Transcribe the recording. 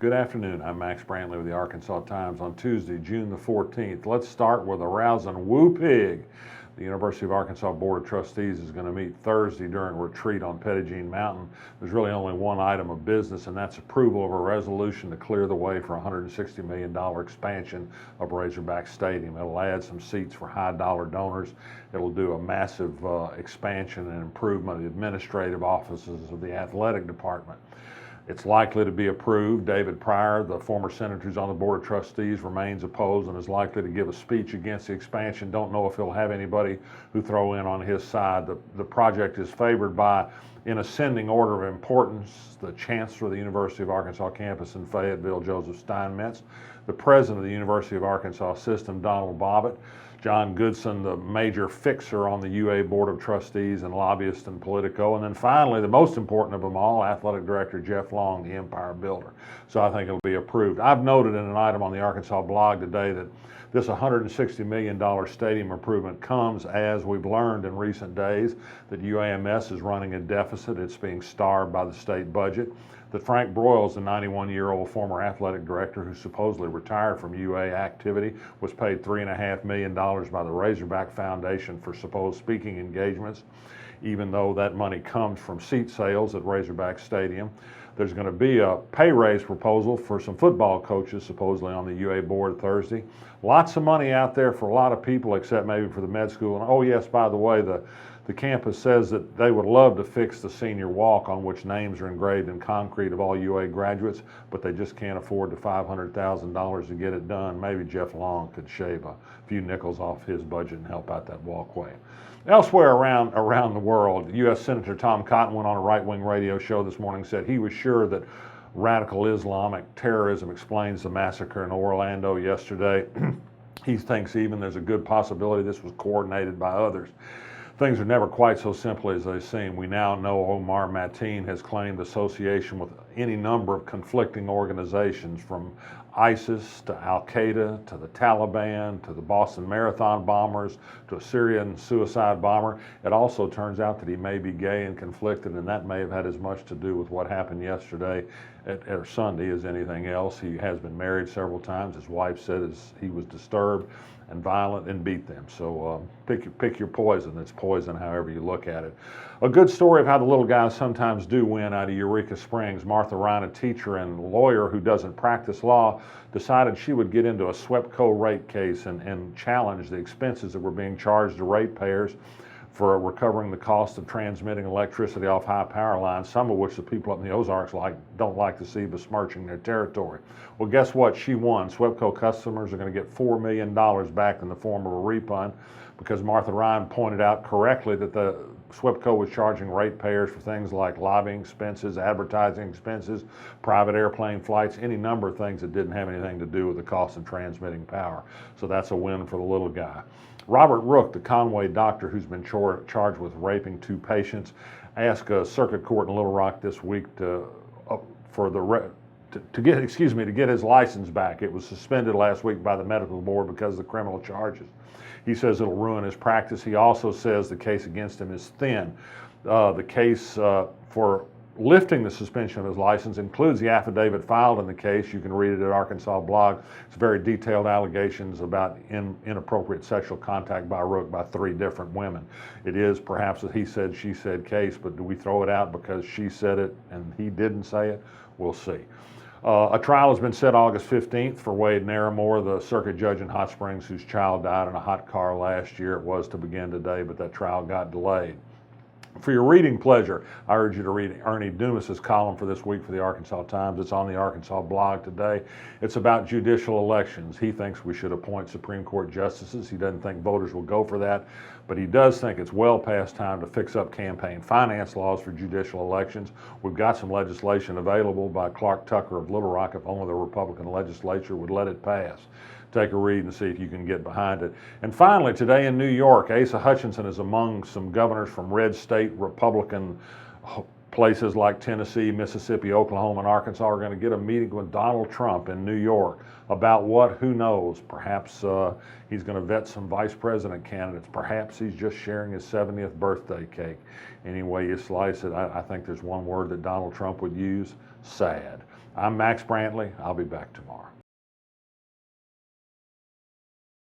Good afternoon. I'm Max Brantley with the Arkansas Times on Tuesday, June the 14th. Let's start with a rousing whoop pig. The University of Arkansas Board of Trustees is going to meet Thursday during a retreat on Pettigene Mountain. There's really only one item of business, and that's approval of a resolution to clear the way for a $160 million expansion of Razorback Stadium. It'll add some seats for high-dollar donors. It'll do a massive expansion and improvement of the administrative offices of the athletic department. It's likely to be approved. David Pryor, the former senator who's on the Board of Trustees, remains opposed and is likely to give a speech against the expansion. Don't know if he'll have anybody who throw in on his side. The project is favored by, in ascending order of importance, the Chancellor of the University of Arkansas campus in Fayetteville, Joseph Steinmetz, the President of the University of Arkansas System, Donald Bobbitt, John Goodson, the major fixer on the UA Board of Trustees and lobbyist in Politico, and then finally, the most important of them all, Athletic Director Jeff Long, the Empire Builder. So I think it'll be approved. I've noted in an item on the Arkansas blog today that this $160 million stadium improvement comes as we've learned in recent days that UAMS is running a deficit. It's being starved by the state budget. That Frank Broyles, the 91-year-old former athletic director who supposedly retired from UA activity, was paid $3.5 million by the Razorback Foundation for supposed speaking engagements, even though that money comes from seat sales at Razorback Stadium. There's going to be a pay raise proposal for some football coaches, supposedly on the UA board Thursday. Lots of money out there for a lot of people, except maybe for the med school. And oh yes, by the way, the campus says that they would love to fix the senior walk on which names are engraved in concrete of all UA graduates, but they just can't afford the $500,000 to get it done. Maybe Jeff Long could shave a few nickels off his budget and help out that walkway. Elsewhere around the world, U.S. Senator Tom Cotton went on a right-wing radio show this morning, said he was sure that radical Islamic terrorism explains the massacre in Orlando yesterday. He thinks even there's a good possibility this was coordinated by others. Things are never quite so simple as they seem. We now know Omar Mateen has claimed association with any number of conflicting organizations, from ISIS to Al-Qaeda to the Taliban to the Boston Marathon bombers to a Syrian suicide bomber. It also turns out that he may be gay and conflicted, and that may have had as much to do with what happened yesterday or Sunday as anything else. He has been married several times. His wife said he was disturbed and violent and beat them. So pick your poison. It's poison however you look at it. A good story of how the little guys sometimes do win out of Eureka Springs. Martha Ryan, a teacher and lawyer who doesn't practice law, decided she would get into a SWEPCO rate case and challenge the expenses that were being charged to ratepayers for recovering the cost of transmitting electricity off high power lines, some of which the people up in the Ozarks don't like to see besmirching their territory. Well, guess what? She won. SWEPCO customers are going to get $4 million back in the form of a refund because Martha Ryan pointed out correctly that the SWEPCO was charging ratepayers for things like lobbying expenses, advertising expenses, private airplane flights, any number of things that didn't have anything to do with the cost of transmitting power. So that's a win for the little guy. Robert Rook, the Conway doctor who's been charged with raping 2 patients, asked a circuit court in Little Rock this week to get his license back. It was suspended last week by the medical board because of the criminal charges. He says it'll ruin his practice. He also says the case against him is thin. The case for lifting the suspension of his license includes the affidavit filed in the case. You can read it at Arkansas blog. It's very detailed allegations about inappropriate sexual contact by Rook by 3 different women. It is perhaps a he said, she said case, but do we throw it out because she said it and he didn't say it? We'll see. A trial has been set August 15th for Wade Naramore, the circuit judge in Hot Springs whose child died in a hot car last year. It was to begin today, but that trial got delayed. For your reading pleasure, I urge you to read Ernie Dumas's column for this week for the Arkansas Times. It's on the Arkansas blog today. It's about judicial elections. He thinks we should appoint Supreme Court justices. He doesn't think voters will go for that, but he does think it's well past time to fix up campaign finance laws for judicial elections. We've got some legislation available by Clark Tucker of Little Rock if only the Republican legislature would let it pass. Take a read and see if you can get behind it. And finally, today in New York, Asa Hutchinson is among some governors from red state Republican places like Tennessee, Mississippi, Oklahoma, and Arkansas are going to get a meeting with Donald Trump in New York about what? Who knows? Perhaps he's going to vet some vice president candidates. Perhaps he's just sharing his 70th birthday cake. Any way you slice it, I think there's one word that Donald Trump would use: sad. I'm Max Brantley. I'll be back tomorrow.